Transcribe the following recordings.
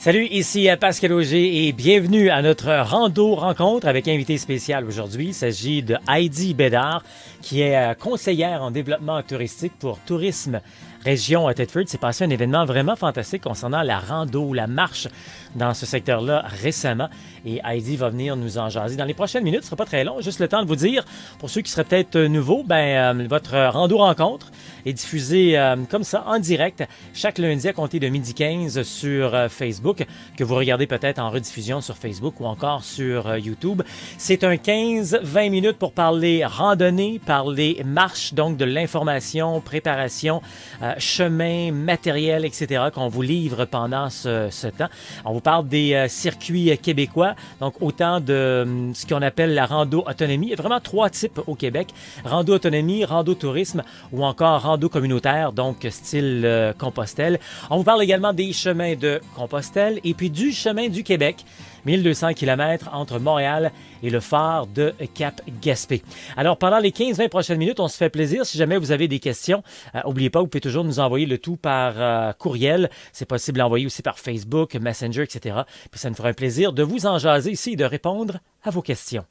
Salut, ici Pascal Auger et bienvenue à notre rando-rencontre avec invité spécial aujourd'hui. Il s'agit de Heidi Bédard, qui est conseillère en développement touristique pour Tourisme Région Thetford. C'est passé un événement vraiment fantastique concernant la rando, la marche dans ce secteur-là récemment. Et Heidi va venir nous en jaser dans les prochaines minutes. Ce ne sera pas très long, juste le temps de vous dire, pour ceux qui seraient peut-être nouveaux, votre rando-rencontre est diffusée comme ça, en direct, chaque lundi à compter de 12h15 sur Facebook, que vous regardez peut-être en rediffusion sur Facebook ou encore sur YouTube. C'est un 15-20 minutes pour parler randonnée, parler marche, donc de l'information, préparation, chemin, matériel, etc. qu'on vous livre pendant ce temps. On vous parle des circuits québécois, donc autant de ce qu'on appelle la rando autonomie. Il y a vraiment 3 types au Québec. Rando autonomie, rando tourisme ou encore rando communautaire, donc style Compostelle. On vous parle également des chemins de Compostelle et puis du chemin du Québec, 1200 km entre Montréal et le phare de Cap-Gaspé. Alors, pendant les 15-20 prochaines minutes, on se fait plaisir. Si jamais vous avez des questions, n'oubliez pas, vous pouvez toujours nous envoyer le tout par courriel. C'est possible d'envoyer aussi par Facebook, Messenger, etc. Puis ça nous fera un plaisir de vous en jaser ici et de répondre à vos questions.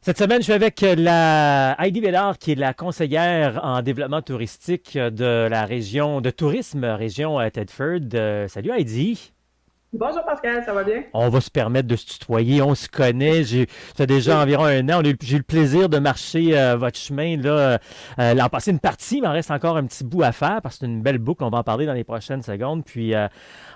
Cette semaine, je suis avec la Heidi Bédard, qui est la conseillère en développement touristique de la région de tourisme, région Thetford. Salut Heidi. Bonjour Pascal, ça va bien? On va se permettre de se tutoyer, on se connaît. Ça fait déjà environ un an. J'ai eu le plaisir de marcher votre chemin là, l'an passé une partie, mais il en reste encore un petit bout à faire parce que c'est une belle boucle. On va en parler dans les prochaines secondes. Puis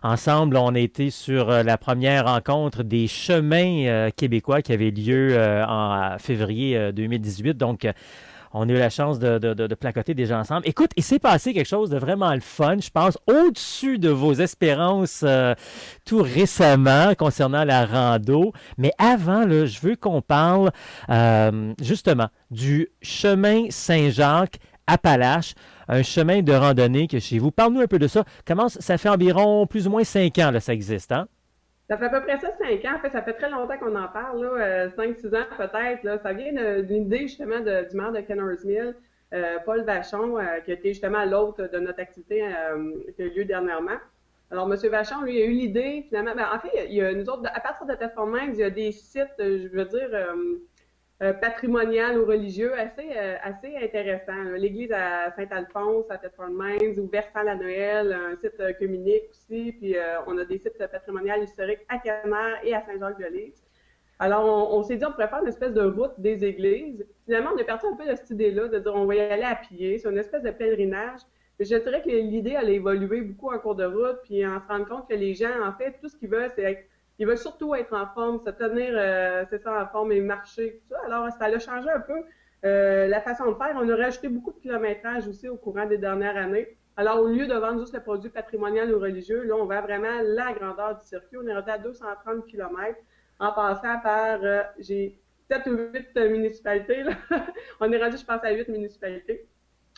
ensemble, on a été sur la première rencontre des chemins québécois qui avait lieu en février 2018. Donc, on a eu la chance de placoter des gens ensemble. Écoute, il s'est passé quelque chose de vraiment le fun, je pense, au-dessus de vos espérances tout récemment concernant la rando. Mais avant, là, je veux qu'on parle justement du chemin Saint-Jacques-Appalaches, un chemin de randonnée que chez vous. Parle-nous un peu de ça. Comment ça fait environ plus ou moins 5 ans, là, ça existe, hein? Ça fait à peu près ça 5 ans. En fait, ça fait très longtemps qu'on en parle, là, 5-6 ans peut-être. Là. Ça vient d'une idée justement du maire de Kennersmill, Paul Vachon, qui a été justement l'hôte de notre activité qui a eu lieu dernièrement. Alors, M. Vachon, lui, a eu l'idée, finalement, en fait, il y a nous autres, à partir de Thetford Mines, il y a des sites, je veux dire, patrimonial ou religieux assez intéressant. L'église à Saint-Alphonse, à Thetford Mines, ou Versant-la-Noël, un site communique aussi, puis on a des sites patrimoniaux historiques à Canner et à Saint-Jacques-de-Lys. Alors, on s'est dit on pourrait faire une espèce de route des églises. Finalement, on est parti un peu de cette idée-là, de dire on va y aller à pied, c'est une espèce de pèlerinage. Mais je dirais que l'idée, elle a évolué beaucoup en cours de route, puis on se rend compte que les gens, en fait, tout ce qu'ils veulent, ils veulent surtout être en forme, se tenir, c'est ça, en forme et marcher, tout ça. Alors, ça a changé un peu la façon de faire. On a rajouté beaucoup de kilométrage aussi au courant des dernières années. Alors, au lieu de vendre juste le produit patrimonial ou religieux, là, on vend vraiment la grandeur du circuit. On est rendu à 230 km en passant par, j'ai 7 ou 8 municipalités. Là. On est rendu, je pense, à 8 municipalités.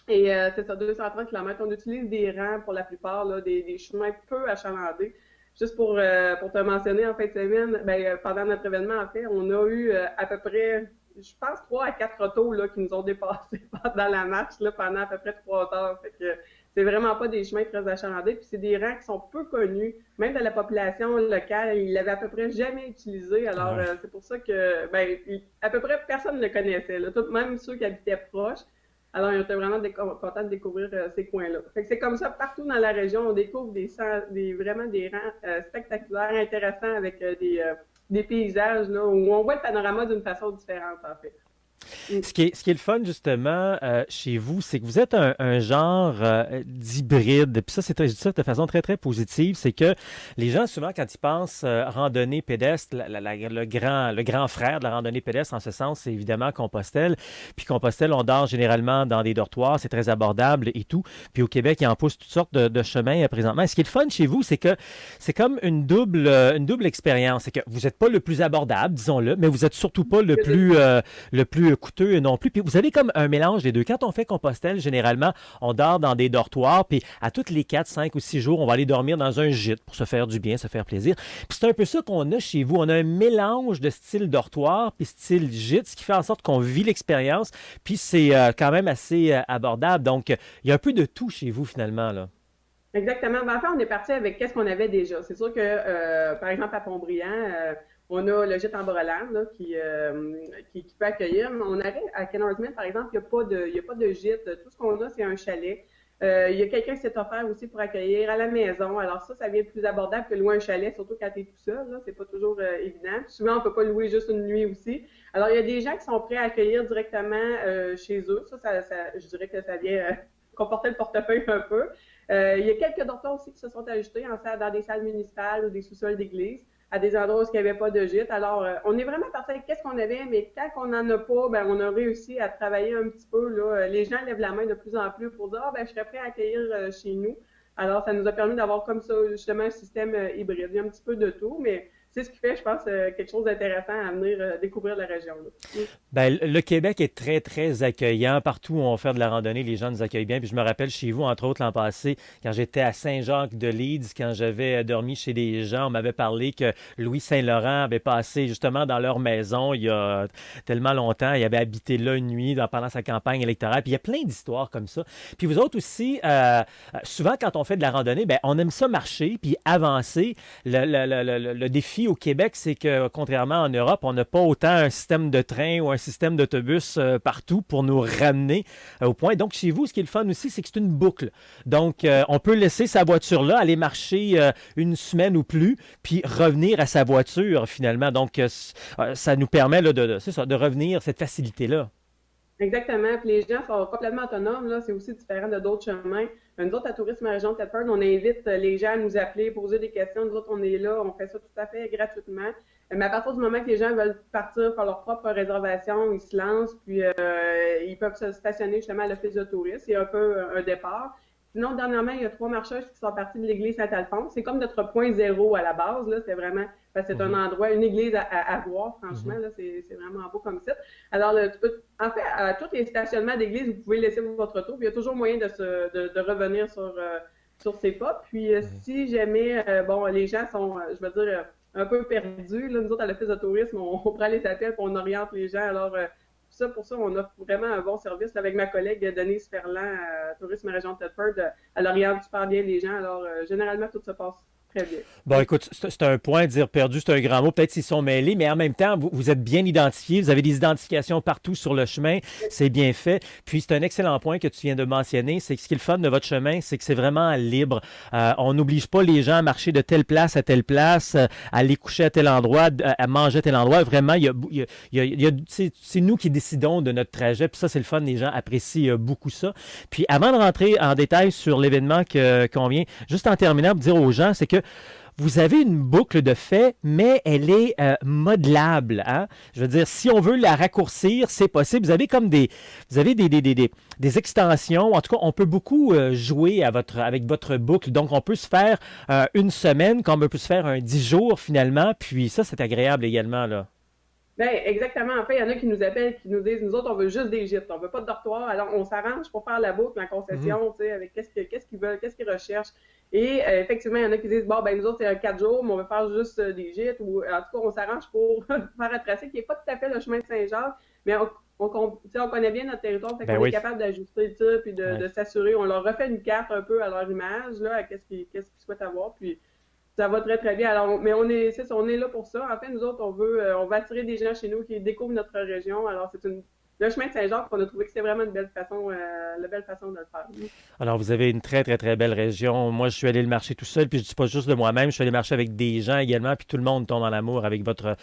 Et c'est ça, 230 km. On utilise des rangs pour la plupart, là, des chemins peu achalandés. Juste pour te mentionner, en fin de semaine, pendant notre événement, en fait, on a eu à peu près, je pense, 3 à 4 autos là, qui nous ont dépassés pendant la marche là, pendant à peu près 3 heures. Fait que c'est vraiment pas des chemins très achalandés. Puis c'est des rangs qui sont peu connus, même de la population locale. Ils l'avaient à peu près jamais utilisé. Alors, c'est pour ça que, à peu près personne ne le connaissait. Là. Tout, même ceux qui habitaient proches. Alors, on était vraiment contents de découvrir ces coins-là. Fait que c'est comme ça, partout dans la région, on découvre vraiment des rangs spectaculaires, intéressants, avec des paysages là, où on voit le panorama d'une façon différente, en fait. Ce qui est le fun, justement, chez vous, c'est que vous êtes un genre d'hybride. Puis ça, je dis ça de façon très, très positive. C'est que les gens, souvent, quand ils pensent randonnée pédestre, le grand frère de la randonnée pédestre, en ce sens, c'est évidemment Compostelle. Puis Compostelle, on dort généralement dans des dortoirs. C'est très abordable et tout. Puis au Québec, il en pousse toutes sortes de chemins présentement. Et ce qui est le fun chez vous, c'est que c'est comme une double expérience. C'est que vous n'êtes pas le plus abordable, disons-le, mais vous n'êtes surtout pas le plus coûteux non plus. Puis vous avez comme un mélange des deux. Quand on fait Compostelle, généralement, on dort dans des dortoirs, puis à toutes les 4, 5 ou 6 jours, on va aller dormir dans un gîte pour se faire du bien, se faire plaisir. Puis c'est un peu ça qu'on a chez vous. On a un mélange de style dortoir puis style gîte, ce qui fait en sorte qu'on vit l'expérience, puis c'est quand même assez abordable. Donc, il y a un peu de tout chez vous, finalement, là. Exactement. Ben, en fait, on est parti avec qu'est-ce qu'on avait déjà. C'est sûr que, par exemple, à Pont-Brillant, on a le gîte en Brelan là, qui peut accueillir. Mais on avait à Kenner's par exemple, il y a pas de gîte. Tout ce qu'on a, c'est un chalet. Il y a quelqu'un qui s'est offert aussi pour accueillir à la maison. Alors ça vient plus abordable que louer un chalet, surtout quand tu es tout seul. Là, c'est pas toujours évident. Souvent, on peut pas louer juste une nuit aussi. Alors, il y a des gens qui sont prêts à accueillir directement chez eux. Je dirais que ça vient comporter le portefeuille un peu. Il y a quelques dortoirs aussi qui se sont ajoutés dans des salles municipales ou des sous-sols d'église, à des endroits où il n'y avait pas de gîte. Alors, on est vraiment parti avec qu'est-ce qu'on avait, mais tant qu'on n'en a pas, ben, on a réussi à travailler un petit peu. Là. Les gens lèvent la main de plus en plus pour dire ah, ben, je serais prêt à accueillir chez nous. Alors, ça nous a permis d'avoir comme ça, justement, un système hybride. Il y a un petit peu de tout, mais c'est ce qui fait, je pense, quelque chose d'intéressant à venir découvrir la région. Là. Ben, le Québec est très, très accueillant. Partout où on fait de la randonnée, les gens nous accueillent bien. Puis je me rappelle chez vous, entre autres, l'an passé, quand j'étais à Saint-Jacques-de-Leeds, quand j'avais dormi chez des gens, on m'avait parlé que Louis Saint-Laurent avait passé justement dans leur maison il y a tellement longtemps. Il avait habité là une nuit pendant sa campagne électorale. Puis il y a plein d'histoires comme ça. Puis vous autres aussi, souvent quand on fait de la randonnée, ben, on aime ça marcher puis avancer. Le défi au Québec, c'est que contrairement en Europe, on n'a pas autant un système de train ou un système d'autobus partout pour nous ramener au point. Donc, chez vous, ce qui est le fun aussi, c'est que c'est une boucle. Donc, on peut laisser sa voiture là, aller marcher une semaine ou plus, puis revenir à sa voiture finalement. Donc, ça nous permet là, c'est ça, de revenir, cette facilité-là. Exactement. Puis les gens sont complètement autonomes. Là. C'est aussi différent de d'autres chemins. Nous autres, à Tourisme à Région de Thetford, on invite les gens à nous appeler, poser des questions. Nous autres, on est là. On fait ça tout à fait gratuitement. Mais à partir du moment que les gens veulent partir faire leur propre réservation, ils se lancent, puis ils peuvent se stationner justement à l'Office de tourisme. C'est un peu un départ. Sinon, dernièrement, il y a 3 marcheuses qui sont parties de l'église Saint-Alphonse. C'est comme notre point zéro à la base. Là. C'est vraiment, c'est un Mhm. endroit, une église à voir, franchement. Mhm. Là, c'est vraiment beau comme site. Alors, en fait, à tous les stationnements d'église, vous pouvez laisser votre auto. Puis il y a toujours moyen de revenir sur ses pas. Puis, Mhm. si jamais, bon, les gens sont, je veux dire, un peu perdus, là, nous autres, à l'Office de tourisme, on prend les appels et on oriente les gens. Alors, pour ça, on offre vraiment un bon service. Avec ma collègue Denise Ferland, à Tourisme Région de Thetford, elle oriente super bien les gens. Alors, généralement, tout se passe très bien. Bon, écoute, c'est un point, dire perdu, c'est un grand mot. Peut-être s'ils sont mêlés, mais en même temps, vous êtes bien identifiés. Vous avez des identifications partout sur le chemin. C'est bien fait. Puis, c'est un excellent point que tu viens de mentionner. C'est que ce qui est le fun de votre chemin, c'est que c'est vraiment libre. On n'oblige pas les gens à marcher de telle place à telle place, à aller coucher à tel endroit, à manger à tel endroit. Vraiment, c'est nous qui décidons de notre trajet. Puis ça, c'est le fun. Les gens apprécient beaucoup ça. Puis, avant de rentrer en détail sur l'événement qu'on vient, juste en terminant, pour dire aux gens, c'est que vous avez une boucle de fait, mais elle est modelable. Hein? Je veux dire, si on veut la raccourcir, c'est possible. Vous avez des extensions. En tout cas, on peut beaucoup jouer avec votre boucle. Donc, on peut se faire une semaine, comme on peut se faire un 10 jours finalement. Puis ça, c'est agréable également, là. Ben, exactement. En fait, il y en a qui nous appellent, qui nous disent, nous autres, on veut juste des gîtes, on veut pas de dortoir. Alors, on s'arrange pour faire la boucle en Mhm. concession, tu sais, avec qu'est-ce qu'ils veulent, qu'est-ce qu'ils recherchent. Et effectivement, il y en a qui disent, bon, ben, nous autres, c'est un 4 jours, mais on veut faire juste des gîtes. Ou, en tout cas, on s'arrange pour faire un tracé qui n'est pas tout à fait le chemin de Saint-Jacques, mais tu sais, on connaît bien notre territoire, fait Ben qu'on est oui. capable d'ajuster le tir, puis Ouais. de s'assurer. On leur refait une carte un peu à leur image, là, à qu'est-ce qu'ils souhaitent avoir. Puis, ça va très, très bien. Alors, mais c'est ça, on est là pour ça. En fait, nous autres, on va attirer des gens chez nous qui découvrent notre région. Alors, le chemin de Saint-Jacques, on a trouvé que c'était vraiment une belle façon, la belle façon de le faire. Alors, vous avez une très, très, très belle région. Moi, je suis allé le marcher tout seul, puis je ne dis pas juste de moi-même, je suis allé marcher avec des gens également, puis tout le monde tombe en amour avec votre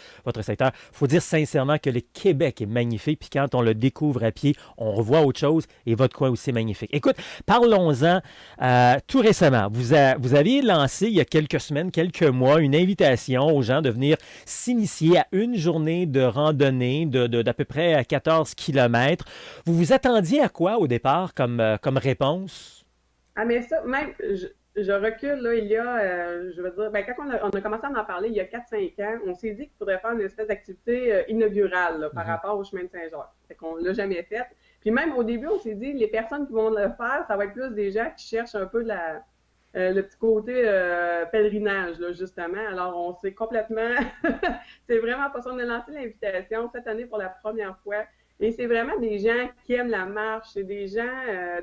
secteur. Il faut dire sincèrement que le Québec est magnifique, puis quand on le découvre à pied, on revoit autre chose, et votre coin aussi est magnifique. Écoute, parlons-en. Tout récemment, vous aviez lancé, il y a quelques semaines, quelques mois, une invitation aux gens de venir s'initier à une journée de randonnée d'à peu près 14 kilomètres. Vous vous attendiez à quoi au départ comme réponse? Ah, mais ça, même, je recule, là, il y a, je veux dire, ben, quand on a commencé à en parler il y a 4 5 ans, on s'est dit qu'il faudrait faire une espèce d'activité inaugurale là, par Mhm. rapport au chemin de Saint-Jacques. Fait qu'on l'a jamais fait. Puis même au début, on s'est dit, les personnes qui vont le faire, ça va être plus des gens qui cherchent un peu le petit côté pèlerinage, là, justement. Alors, on s'est complètement... c'est vraiment pas ça. On a lancé l'invitation cette année pour la première fois. Et c'est vraiment des gens qui aiment la marche, c'est des gens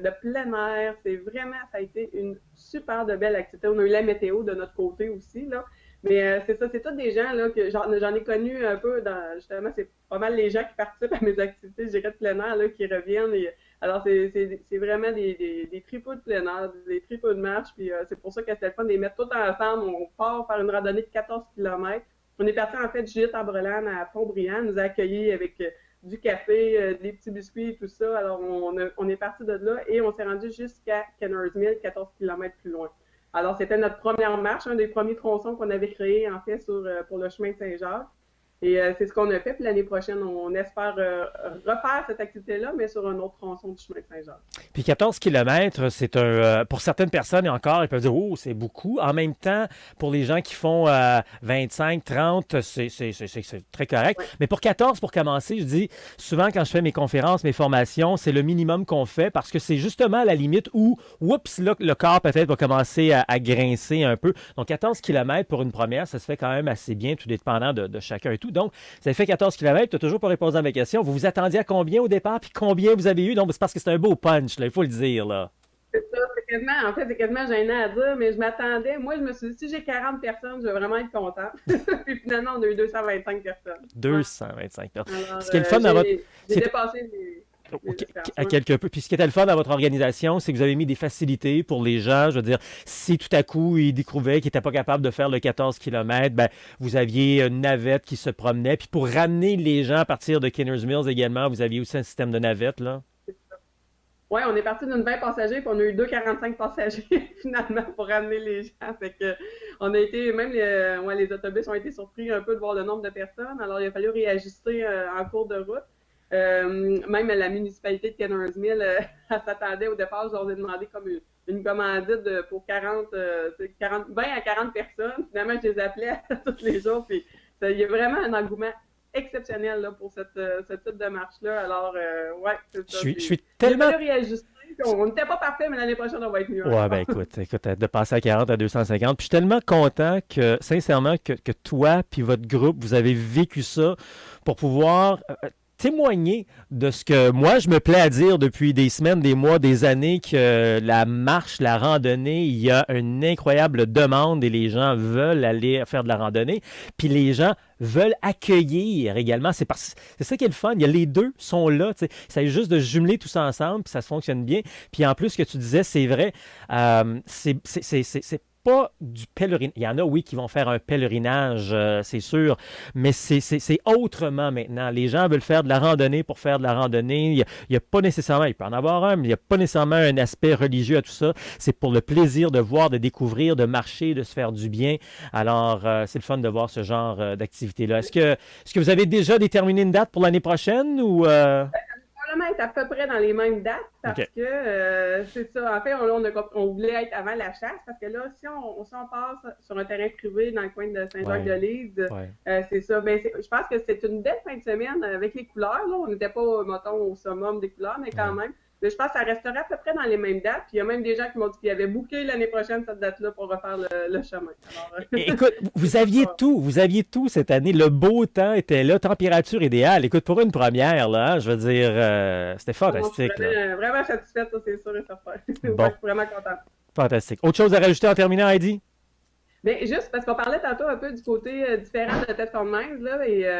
de plein air. C'est vraiment, ça a été une super de belle activité. On a eu la météo de notre côté aussi, là. Mais c'est ça, c'est tous des gens là, que j'en ai connu un peu dans, justement, c'est pas mal les gens qui participent à mes activités, je dirais, de plein air, là, qui reviennent. Alors, c'est vraiment des tripots de plein air, des tripots de marche. Puis c'est pour ça que c'était le fun de les mettre tous ensemble. On part faire une randonnée de 14 km. On est parti en fait de Juliette en Brelane à Font-Briand, nous a accueillis avec du café, des petits biscuits, tout ça. Alors, on est parti de là et on s'est rendu jusqu'à Kenners Mill, 14 km plus loin. Alors, c'était notre première marche, un des premiers tronçons qu'on avait créé, en fait, pour le chemin de Saint-Jacques. Et c'est ce qu'on a fait. Puis l'année prochaine, on espère refaire cette activité-là, mais sur un autre tronçon du chemin de Saint-Jacques. Puis 14 kilomètres, c'est pour certaines personnes, et encore, ils peuvent dire, oh, c'est beaucoup. En même temps, pour les gens qui font 25, 30, c'est très correct. Ouais. Mais pour 14, pour commencer, je dis, souvent quand je fais mes conférences, mes formations, c'est le minimum qu'on fait parce que c'est justement à la limite où, oups, là, le corps peut-être va commencer à grincer un peu. Donc 14 kilomètres pour une première, ça se fait quand même assez bien, tout dépendant de chacun et tout. Donc, vous avez fait 14 km, tu n'as toujours pas répondu à ma question. Vous vous attendiez à combien au départ, puis combien vous avez eu? Donc, c'est parce que c'est un beau punch, là, il faut le dire, là. C'est ça, en fait, c'est quasiment gênant à dire, mais je m'attendais. Moi, je me suis dit, si j'ai 40 personnes, je vais vraiment être contente. Puis finalement, on a eu 225 personnes. 225 personnes. Alors, Ce qui est le fun dans votre... j'ai dépassé les À quelque peu. Puis ce qui était le fun dans votre organisation, c'est que vous avez mis des facilités pour les gens. Je veux dire, si tout à coup, ils découvraient qu'ils n'étaient pas capables de faire le 14 km, ben, vous aviez une navette qui se promenait. Puis pour ramener les gens à partir de Kenners Mills également, vous aviez aussi un système de navette, là. Oui, on est parti d'une 20 passagers, puis on a eu 2,45 passagers finalement pour ramener les gens. Fait que on a été, même les autobus ont été surpris un peu de voir le nombre de personnes. Alors, il a fallu réajuster en cours de route. Même la municipalité de Kenners Mill, elle s'attendait au départ, je leur ai demandé comme une commandite pour 40, 20 à 40 personnes. Finalement, je les appelais tous les jours. Puis il y a vraiment un engouement exceptionnel là, pour ce type de marche-là. Alors, ouais, c'est ça. Je suis tellement... Il a fallu réajuster. On n'était pas parfait, mais l'année prochaine, on va être mieux. Ouais, ben écoute, de passer à 40 à 250. Puis je suis tellement content que, sincèrement, que toi puis votre groupe, vous avez vécu ça pour pouvoir témoigner de ce que moi, je me plais à dire depuis des semaines, des mois, des années, que la marche, la randonnée, il y a une incroyable demande et les gens veulent aller faire de la randonnée. Puis les gens veulent accueillir également. C'est ça qui est le fun. Il y a les deux sont là. Tu sais. Ça est juste de jumeler tout ça ensemble, puis ça se fonctionne bien. Puis en plus, ce que tu disais, c'est vrai, c'est pas du pèlerinage. Il y en a, oui, qui vont faire un pèlerinage, c'est sûr, mais c'est autrement maintenant. Les gens veulent faire de la randonnée pour faire de la randonnée. Il y a pas nécessairement, il peut en avoir un, mais il n'y a pas nécessairement un aspect religieux à tout ça. C'est pour le plaisir de voir, de découvrir, de marcher, de se faire du bien. Alors, c'est le fun de voir ce genre d'activité-là. Est-ce que vous avez déjà déterminé une date pour l'année prochaine ou... Probablement être à peu près dans les mêmes dates parce OK. que c'est ça. En fait, on voulait être avant la chasse parce que là, si on passe sur un terrain privé dans le coin de Saint-Jacques-de-Lise, Ouais. c'est ça. Ben, je pense que c'est une belle fin de semaine avec les couleurs. Là. On n'était pas, mettons, au summum des couleurs, mais quand Ouais. même. Mais je pense que ça resterait à peu près dans les mêmes dates. Puis il y a même des gens qui m'ont dit qu'ils avaient booké l'année prochaine cette date-là pour refaire le chemin. Alors, Écoute, vous aviez tout, cette année. Le beau temps était là, température idéale. Écoute, pour une première, là, je veux dire, c'était je suis fantastique, là. vraiment satisfaite, ça, c'est sûr et certain. Bon, Ouais, je suis vraiment contente. fantastique. Autre chose à rajouter en terminant, Heidi? Mais juste parce qu'on parlait tantôt un peu du côté différent de Thetford Mines, là, et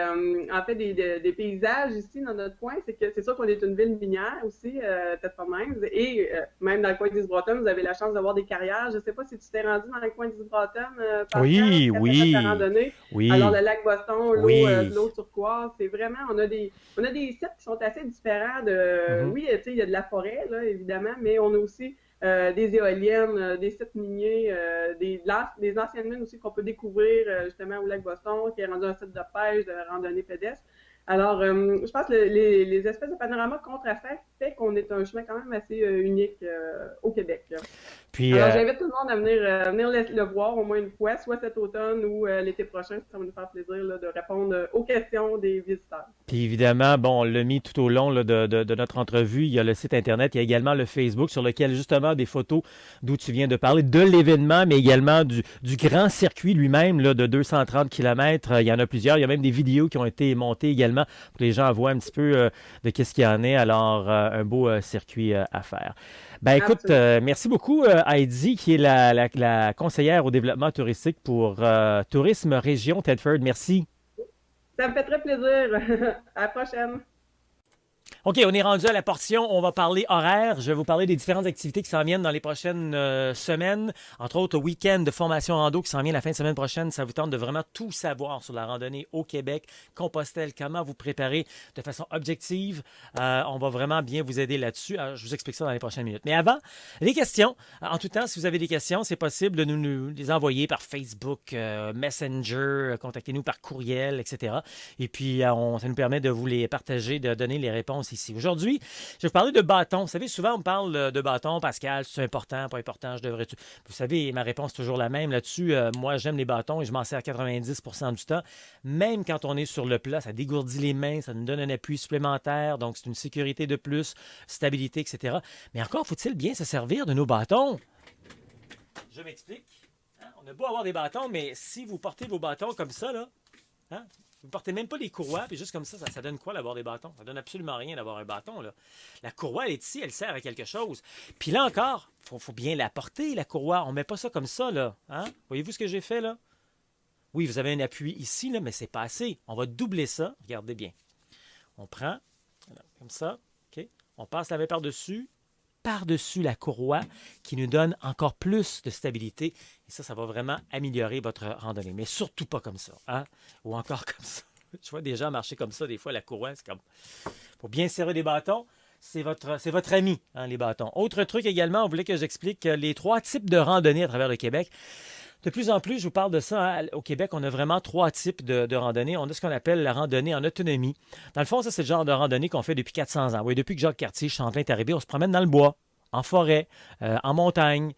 en fait des paysages ici dans notre coin, c'est que c'est sûr qu'on est une ville minière aussi, Thetford Mines, et même dans le coin d'East-Broughton, vous avez la chance d'avoir des carrières. Je ne sais pas si tu t'es rendu dans le coin d'East-Broughton, Pascal, Oui, quand tu as fait ta oui, randonnée. oui, Alors le lac Boston, oui. l'eau turquoise, c'est vraiment, on a des sites qui sont assez différents de, Mhm. oui, tu sais, il y a de la forêt, là, évidemment, mais on a aussi des éoliennes, des sites miniers, des anciennes mines aussi qu'on peut découvrir justement au lac Boston, qui est rendu un site de pêche, de randonnée pédestre. Alors, je pense que les espèces de panoramas contrastés fait qu'on est un chemin quand même assez unique au Québec. Puis, Alors, j'invite tout le monde à venir le voir au moins une fois, soit cet automne ou l'été prochain. Ça va nous faire plaisir là, de répondre aux questions des visiteurs. Puis évidemment, bon, on l'a mis tout au long là, de notre entrevue. Il y a le site Internet, il y a également le Facebook sur lequel justement des photos d'où tu viens de parler, de l'événement, mais également du grand circuit lui-même là, de 230 km. Il y en a plusieurs. Il y a même des vidéos qui ont été montées également pour que les gens voient un petit peu de qu'est-ce qu'il y en est. Alors, un beau circuit à faire. Ben écoute, Absolument. merci beaucoup Heidi, qui est la conseillère au développement touristique pour Tourisme Région Thetford. Merci. Ça me fait très plaisir. À la prochaine. OK, on est rendu à la portion, on va parler horaire. Je vais vous parler des différentes activités qui s'en viennent dans les prochaines semaines. Entre autres, week-end de formation rando qui s'en vient la fin de semaine prochaine. Ça vous tente de vraiment tout savoir sur la randonnée au Québec, Compostelle, comment vous préparer de façon objective. On va vraiment bien vous aider là-dessus. Alors, je vous explique ça dans les prochaines minutes. Mais avant, les questions. En tout temps, si vous avez des questions, c'est possible de nous les envoyer par Facebook, Messenger, contactez-nous par courriel, etc. Et puis, ça nous permet de vous les partager, de donner les réponses ici. Aujourd'hui, je vais vous parler de bâton. Vous savez, souvent, on me parle de bâton. Pascal, c'est important, pas important, je devrais... Vous savez, ma réponse est toujours la même là-dessus. Moi, j'aime les bâtons et je m'en sers 90% du temps. Même quand on est sur le plat, ça dégourdit les mains, ça nous donne un appui supplémentaire. Donc, c'est une sécurité de plus, stabilité, etc. Mais encore, faut-il bien se servir de nos bâtons? Je m'explique. Hein? On a beau avoir des bâtons, mais si vous portez vos bâtons comme ça, là, hein? Vous ne portez même pas les courroies, puis juste comme ça donne quoi d'avoir des bâtons? Ça donne absolument rien d'avoir un bâton, là. La courroie, elle est ici, elle sert à quelque chose. Puis là encore, faut bien la porter, la courroie. On ne met pas ça comme ça, là. Hein? Voyez-vous ce que j'ai fait, là? Oui, vous avez un appui ici, là, mais c'est pas assez. On va doubler ça. Regardez bien. On prend, voilà, comme ça, OK? On passe la main par-dessus la courroie qui nous donne encore plus de stabilité. Et ça va vraiment améliorer votre randonnée. Mais surtout pas comme ça. Hein? Ou encore comme ça. Je vois des gens marcher comme ça. Des fois, la courroie, c'est comme... Pour bien serrer des bâtons, c'est votre ami, hein, les bâtons. Autre truc également, on voulait que j'explique les 3 types de randonnées à travers le Québec. De plus en plus, je vous parle de ça. Hein, au Québec, on a vraiment 3 types de randonnées. On a ce qu'on appelle la randonnée en autonomie. Dans le fond, ça, c'est le genre de randonnée qu'on fait depuis 400 ans. Oui, depuis que Jacques Cartier, Champlain est arrivé, on se promène dans le bois, en forêt, en montagne.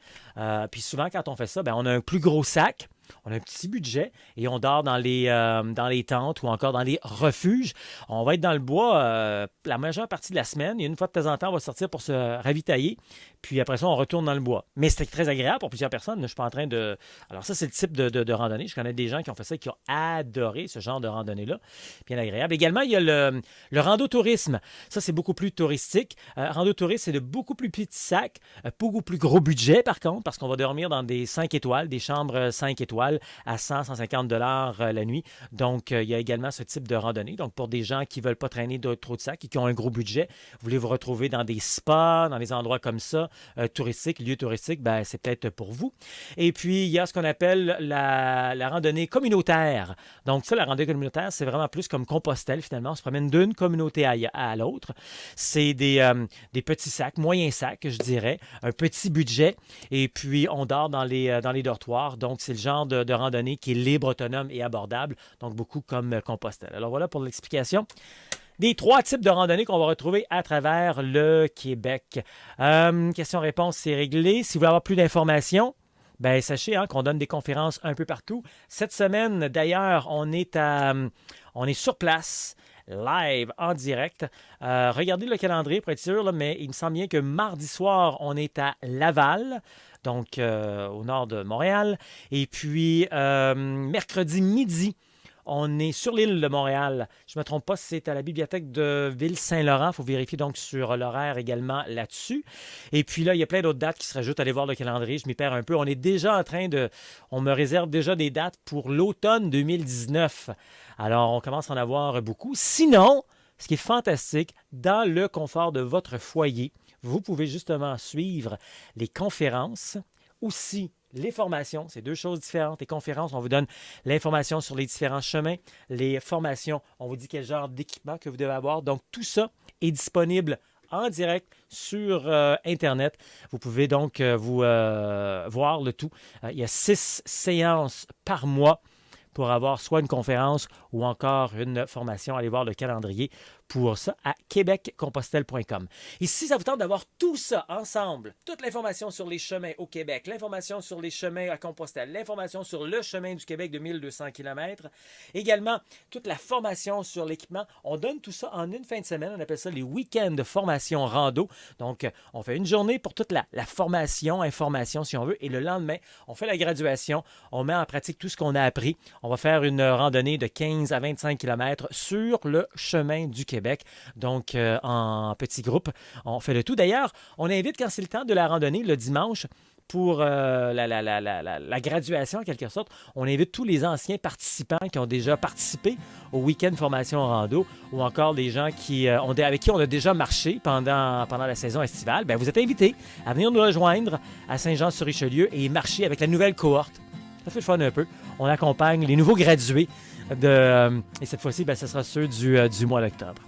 Puis souvent, quand on fait ça, ben, on a un plus gros sac. On a un petit budget et on dort dans les tentes ou encore dans les refuges. On va être dans le bois la majeure partie de la semaine. Et une fois de temps en temps, on va sortir pour se ravitailler. Puis après ça, on retourne dans le bois. Mais c'est très agréable pour plusieurs personnes. Je ne suis pas en train de... Alors ça, c'est le type de randonnée. Je connais des gens qui ont fait ça et qui ont adoré ce genre de randonnée-là. Bien agréable. Également, il y a le rando-tourisme. Ça, c'est beaucoup plus touristique. Rando-tourisme, c'est de beaucoup plus petits sacs, beaucoup plus gros budget par contre, parce qu'on va dormir dans des 5 étoiles, des chambres 5 étoiles à 100-150 $ la nuit. Donc, il y a également ce type de randonnée. Donc, pour des gens qui ne veulent pas traîner trop de sacs et qui ont un gros budget, vous voulez vous retrouver dans des spas, dans des endroits comme ça, touristiques, lieux touristiques, ben, c'est peut-être pour vous. Et puis, il y a ce qu'on appelle la randonnée communautaire. Donc, ça, la randonnée communautaire, c'est vraiment plus comme Compostelle, finalement. On se promène d'une communauté à l'autre. C'est des petits sacs, moyens sacs, je dirais, un petit budget. Et puis, on dort dans les dortoirs. Donc, c'est le genre de randonnée qui est libre, autonome et abordable. Donc, beaucoup comme Compostelle. Alors, voilà pour l'explication des 3 types de randonnées qu'on va retrouver à travers le Québec. Question-réponse, c'est réglé. Si vous voulez avoir plus d'informations, ben, sachez hein, qu'on donne des conférences un peu partout. Cette semaine, d'ailleurs, on est sur place, live, en direct. Regardez le calendrier pour être sûr, là, mais il me semble bien que mardi soir, on est à Laval, donc au nord de Montréal. Et puis, mercredi midi, on est sur l'île de Montréal. Je ne me trompe pas, c'est à la bibliothèque de Ville-Saint-Laurent. Il faut vérifier donc sur l'horaire également là-dessus. Et puis là, il y a plein d'autres dates qui se rajoutent. Allez voir le calendrier, je m'y perds un peu. On est déjà en train de... On me réserve déjà des dates pour l'automne 2019. Alors, on commence à en avoir beaucoup. Sinon, ce qui est fantastique, dans le confort de votre foyer, vous pouvez justement suivre les conférences, aussi les formations, c'est 2 choses différentes. Les conférences, on vous donne l'information sur les différents chemins. Les formations, on vous dit quel genre d'équipement que vous devez avoir. Donc, tout ça est disponible en direct sur Internet. Vous pouvez donc voir le tout. Il y a 6 séances par mois pour avoir soit une conférence ou encore une formation. Allez voir le calendrier pour ça à québeccompostelle.com. Et si ça vous tente d'avoir tout ça ensemble, toute l'information sur les chemins au Québec, l'information sur les chemins à Compostelle, l'information sur le chemin du Québec de 1200 km, également toute la formation sur l'équipement, on donne tout ça en une fin de semaine. On appelle ça les week-ends de formation rando. Donc, on fait une journée pour toute la formation, information si on veut, et le lendemain, on fait la graduation, on met en pratique tout ce qu'on a appris. On va faire une randonnée de 15 à 25 km sur le chemin du Québec. Donc, en petits groupes, on fait le tout. D'ailleurs, on invite quand c'est le temps de la randonnée, le dimanche, pour la graduation, en quelque sorte, on invite tous les anciens participants qui ont déjà participé au week-end formation rando ou encore des gens avec qui on a déjà marché pendant la saison estivale. Bien, vous êtes invités à venir nous rejoindre à Saint-Jean-sur-Richelieu et marcher avec la nouvelle cohorte. Ça fait le fun un peu. On accompagne les nouveaux gradués et cette fois-ci, ce sera ceux du mois d'octobre.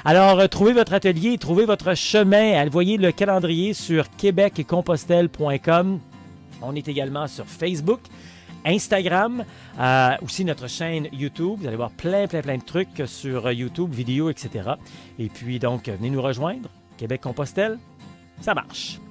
Alors, trouvez votre atelier, trouvez votre chemin. Voyez le calendrier sur québeccompostelle.com. On est également sur Facebook, Instagram, aussi notre chaîne YouTube. Vous allez voir plein de trucs sur YouTube, vidéos, etc. Et puis donc, venez nous rejoindre. Québec-Compostelle, ça marche.